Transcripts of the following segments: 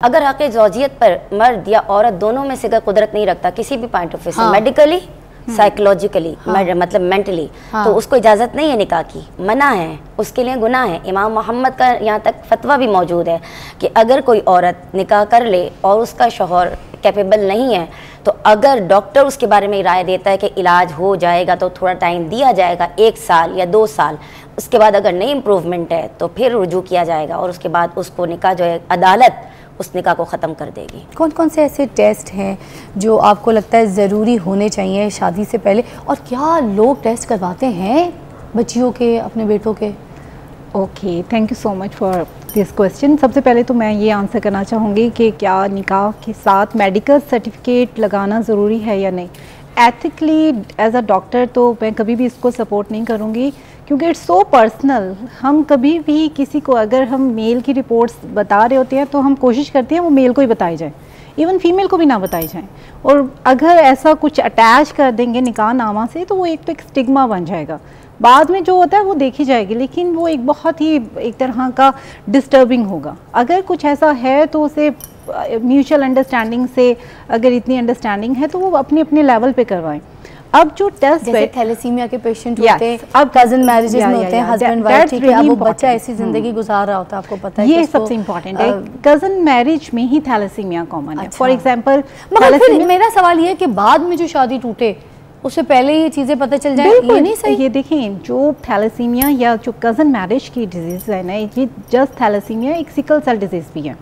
अगर हक़ ज़ौजियत पर मर्द या औरत दोनों में से अगर कुदरत नहीं रखता किसी भी पॉइंट ऑफ व्यू से, मेडिकली, साइकोलॉजिकली, मतलब मेंटली, तो उसको इजाज़त नहीं है निकाह की, मना है, उसके लिए गुनाह है। इमाम मोहम्मद का यहाँ तक फतवा भी मौजूद है कि अगर कोई औरत निकाह कर ले और उसका शौहर कैपेबल नहीं है, तो अगर डॉक्टर उसके बारे में राय देता है कि इलाज हो जाएगा तो थोड़ा टाइम दिया जाएगा, 1 साल या 2 साल, उसके बाद अगर नहीं इम्प्रूवमेंट है तो फिर रुजू किया जाएगा और उसके बाद उसको निकाह जो है अदालत उस निकाह को ख़त्म कर देगी। कौन कौन से ऐसे टेस्ट हैं जो आपको लगता है ज़रूरी होने चाहिए शादी से पहले, और क्या लोग टेस्ट करवाते हैं बच्चियों के, अपने बेटों के? Okay, thank you so much for this question. सबसे पहले तो मैं ये आंसर करना चाहूँगी कि क्या निकाह के साथ मेडिकल सर्टिफिकेट लगाना ज़रूरी है या नहीं। एथिकली एज अ डॉक्टर तो मैं कभी भी इसको सपोर्ट नहीं करूँगी, क्योंकि इट्स सो पर्सनल। हम कभी भी किसी को, अगर हम मेल की रिपोर्ट्स बता रहे होते हैं तो हम कोशिश करते हैं वो मेल को ही बताई जाए, इवन फीमेल को भी ना बताई जाए। और अगर ऐसा कुछ अटैच कर देंगे निकाह नामा से तो वो एक तो एक स्टिग्मा बन जाएगा, बाद में जो होता है वो देखी जाएगी, लेकिन वो एक बहुत ही एक तरह का डिस्टर्बिंग होगा। अगर कुछ ऐसा है तो उसे म्यूचुअल अंडरस्टैंडिंग से, अगर इतनी अंडरस्टैंडिंग है तो वो अपने अपने लेवल पे करवाएं। अब जो टेस्ट जैसे थैलेसीमिया के पेशेंट होते हैं, अब कजन मैरिजेस में होते हैं, हस्बैंड वाइफ, ठीक है, अब वो बच्चा ऐसी जिंदगी गुजार रहा होता है, आपको पता है, ये सबसे इम्पोर्टेंट है। कजन मैरिज में ही थैलेसीमिया कॉमन है। फॉर एग्जांपल, मेरा सवाल ये है कि बाद में जो शादी टूटे उससे पहले ये चीज़ें पता चल जाए, ये नहीं सही। ये देखें, जो थैलेसीमिया या जो कज़न मैरिज की डिजीज़ है ना, ये जस्ट थैलेसीमिया एक सिकल सेल डिजीज़ भी है।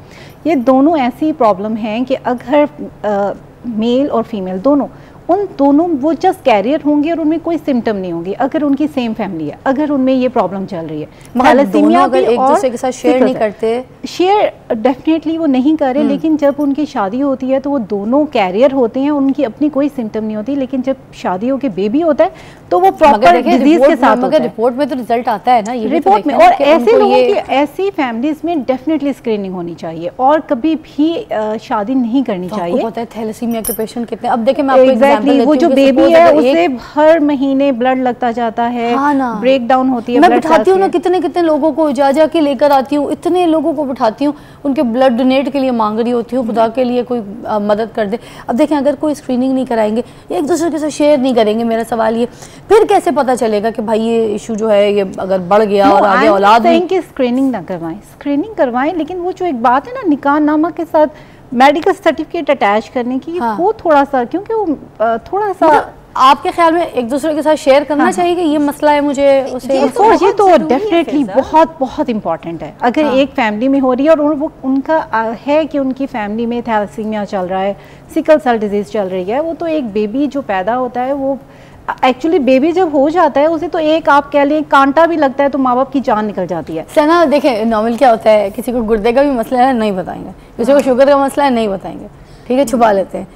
ये दोनों ऐसी प्रॉब्लम हैं कि अगर मेल और फीमेल दोनों वो जस्ट कैरियर होंगे और उनमें कोई सिम्टम नहीं होंगे, अगर उनकी सेम फैमिली है, अगर उनमें ये प्रॉब्लम चल रही है। थैलेसीमिया अगर एक दूसरे के साथ शेयर नहीं करते, शेयर डेफिनेटली वो नहीं करे, लेकिन जब उनकी शादी होती है तो वो दोनों कैरियर होते हैं, उनकी अपनी कोई सिम्टम नहीं होती, लेकिन जब शादी होके बेबी होता है तो वो प्रॉपर डिजीज के साथ होता है। रिपोर्ट में तो रिजल्ट आता है ना, ये रिपोर्ट में। और ऐसे लोगों की, ऐसी फैमिलीज में डेफिनेटली स्क्रीनिंग होनी चाहिए और कभी भी शादी नहीं करनी चाहिए। पता है थैलेसीमिया के पेशेंट कितने, अब देखिए मैं आपको वो जो बेबी है उसे हर महीने ब्लड लगता जाता है, ब्रेक डाउन होती है। मैं बिठाती हूँ ना, कितने कितने लोगों को जा के लेकर आती हूँ, इतने लोगों को बिठाती हूँ, उनके ब्लड डोनेट के लिए मांग रही होती हूँ, खुदा के लिए कोई मदद कर दे। अब देखें, अगर कोई स्क्रीनिंग नहीं कराएंगे, एक दूसरे के साथ शेयर नहीं करेंगे, मेरा सवाल ये, फिर कैसे पता चलेगा कि भाई ये इशू जो है ये अगर बढ़ गया और आगे औलाद नहीं। स्क्रीनिंग ना करवाएं, स्क्रीनिंग करवाएं, लेकिन वो जो एक बात है ना निकाह नामा के साथ मेडिकल सर्टिफिकेट अटैच करने की, वो थोड़ा सा, क्योंकि वो थोड़ा सा आपके ख्याल में एक दूसरे के साथ शेयर करना चाहिए कि ये मसला है, मुझे उसे ये तो डेफिनेटली बहुत बहुत इंपॉर्टेंट है। अगर एक फैमिली में हो रही है और वो उनका है कि उनकी फैमिली में थैलेसीमिया चल रहा है, सिकल सेल डिजीज चल रही है, वो तो एक बेबी जो पैदा होता है, वो एक्चुअली बेबी जब हो जाता है उसे तो एक, आप कह लें, कांटा भी लगता है तो माँ बाप की जान निकल जाती है। सना देखें, नॉर्मल क्या होता है, किसी को गुर्दे का भी मसला है नहीं बताएंगे, किसी को शुगर का मसला है नहीं बताएंगे, ठीक है, छुपा लेते हैं।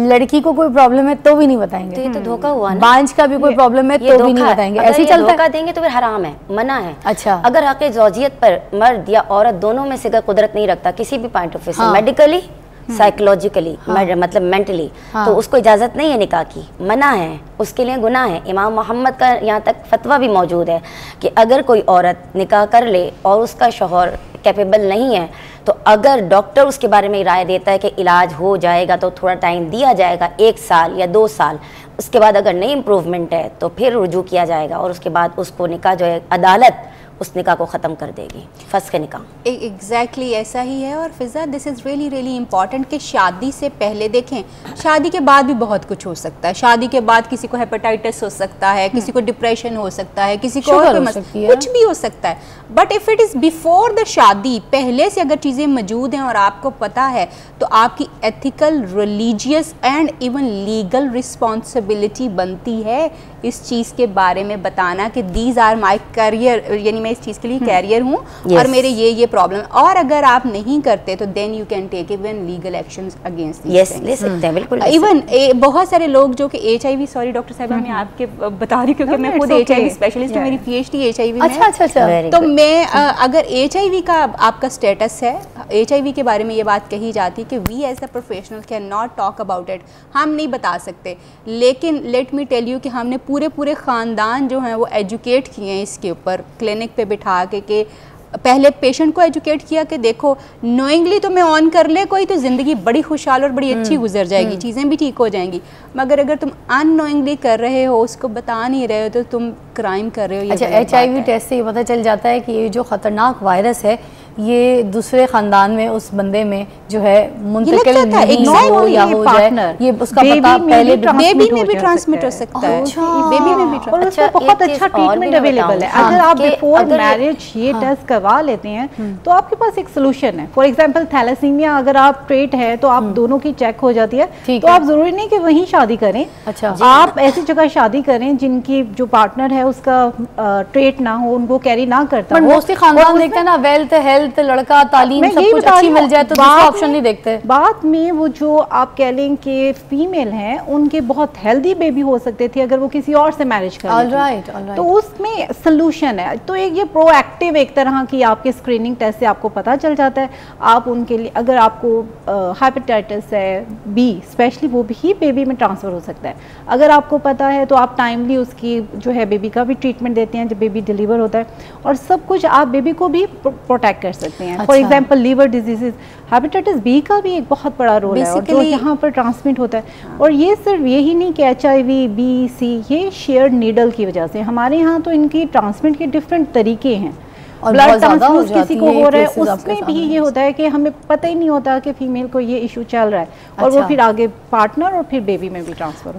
लड़की को कोई प्रॉब्लम है तो भी नहीं बताएंगे, तो ये तो धोखा हुआ ना। बांझ का भी कोई प्रॉब्लम है तो भी नहीं बताएंगे, ऐसे चलता है। धोखा देंगे तो फिर हराम है, मना है। अच्छा, अगर हक़ ज़ौजियत पर मर्द या औरत दोनों में से अगर कुदरत नहीं रखता किसी भी पॉइंट ऑफ व्यू से, मेडिकली, साइकोलॉजिकली, मतलब मेंटली, तो उसको इजाज़त नहीं है निकाह की, मना है, उसके लिए गुनाह है। इमाम मोहम्मद का यहाँ तक फतवा भी मौजूद है कि अगर कोई औरत निकाह कर ले और उसका शौहर कैपेबल नहीं है, तो अगर डॉक्टर उसके बारे में राय देता है कि इलाज हो जाएगा तो थोड़ा टाइम दिया जाएगा, 1 साल या 2 साल, उसके बाद अगर नहीं इम्प्रूवमेंट है तो फिर रुजू किया जाएगा और उसके बाद उसको निकाह जो है अदालत उस निकाह को ख़त्म कर देगी, फस्ख निकाह। एग्जैक्टली ऐसा ही है। और Fiza, this is really really important कि शादी से पहले देखें, शादी के बाद भी बहुत कुछ हो सकता है। शादी के बाद किसी को हेपेटाइटिस हो सकता है, किसी को डिप्रेशन हो सकता है, किसी को और कुछ भी हो सकता है। But if it is before the शादी, पहले से अगर चीज़ें मौजूद हैं और आपको पता है, तो आपकी ethical, religious and even legal responsibility बनती है इस चीज़ के बारे में बताना कि दीज आर माई करियर, यानी मैं इस चीज़ के लिए कैरियर हूँ और मेरे ये प्रॉब्लम। और अगर आप नहीं करते तो then you can take even legal actions against this things. ले सकते हैं, बिल्कुल। इवन बहुत सारे लोग जो कि HIV, सॉरी डॉक्टर साहब, मैं आपके बता रही हूँ क्योंकि मैं खुद HIV स्पेशलिस्ट हूँ, मेरी PhD HIV में। अच्छा। तो मैं अगर HIV का आपका स्टेटस है, HIV के बारे में ये बात कही जाती है कि we as the professional can not talk about it, हम नहीं बता सकते, लेकिन लेट मी टेल यू कि हमने पूरे ख़ानदान जो हैं वो एजुकेट किए हैं इसके ऊपर, क्लिनिक पे बिठा के पहले पेशेंट को एजुकेट किया कि देखो नोइंगली तुम्हें ऑन कर ले कोई तो ज़िंदगी बड़ी खुशहाल और बड़ी अच्छी गुजर जाएगी, चीज़ें भी ठीक हो जाएंगी। मगर अगर तुम अननोइंगली कर रहे हो, उसको बता नहीं रहे हो, तो तुम क्राइम कर रहे हो। अच्छा, HIV टेस्ट से ये पता चल जाता है कि ये जो ख़तरनाक वायरस है ये दूसरे ख़ानदान में उस बंदे में जो है मुंतकिल नहीं हो या हो जाए, ये उसका पता पहले बेबी में भी ट्रांसमिट हो सकता है। बेबी में भी और उसका बहुत अच्छा ट्रीटमेंट अवेलेबल है। अगर आप बिफोर मैरिज ये टेस्ट करवा लेते हैं तो आपके पास एक सोल्यूशन है। फॉर एग्जांपल थैलेसीमिया अगर आप ट्रेट है तो आप दोनों की चेक हो जाती है, तो आप जरूरी नहीं कि वहीं शादी करें। अच्छा, आप ऐसी जगह शादी करें जिनकी जो पार्टनर है उसका ट्रेट ना हो, उनको कैरी ना करता हो। मोस्टली खानदान देखते हैं ना, वेल्थ, हेल्थ, लड़का, तालीम सब कुछ अच्छी मिल जाए तो दूसरा ऑप्शन नहीं देखते। बाद में वो जो आप कह लें कि फीमेल हैं उनके बहुत हेल्दी बेबी हो सकते थे अगर वो किसी और से मैरिज कर लेते। तो उसमें सोल्यूशन है। तो एक ये प्रोएक्टिव एक तरह की आपके स्क्रीनिंग टेस्ट से आपको पता चल जाता है। आप उनके लिए अगर आपको हेपेटाइटिस है बी स्पेशली, वो भी बेबी में ट्रांसफ़र हो सकता है। अगर आपको पता है तो आप टाइमली उसकी जो है बेबी का भी ट्रीटमेंट देते हैं जब बेबी डिलीवर होता है, और सब कुछ आप बेबी को भी प्रोटेक्ट कर सकते हैं। For example liver diseases, hepatitis B का भी एक बहुत बड़ा रोल है और जो यहाँ पर ट्रांसमिट होता है। और ये सिर्फ यही नहीं कि HIV, B, C, ये शेयर्ड नीडल की वजह से, हमारे यहाँ तो इनकी ट्रांसमिट के डिफरेंट तरीके हैं। और ब्लड ट्रांसफ्यूज किसी को हो रहा है उसमें भी ये होता है कि हमें पता ही नहीं होता कि फीमेल को ये इशू चल रहा है, और वो फिर आगे पार्टनर और फिर बेबी में भी ट्रांसफर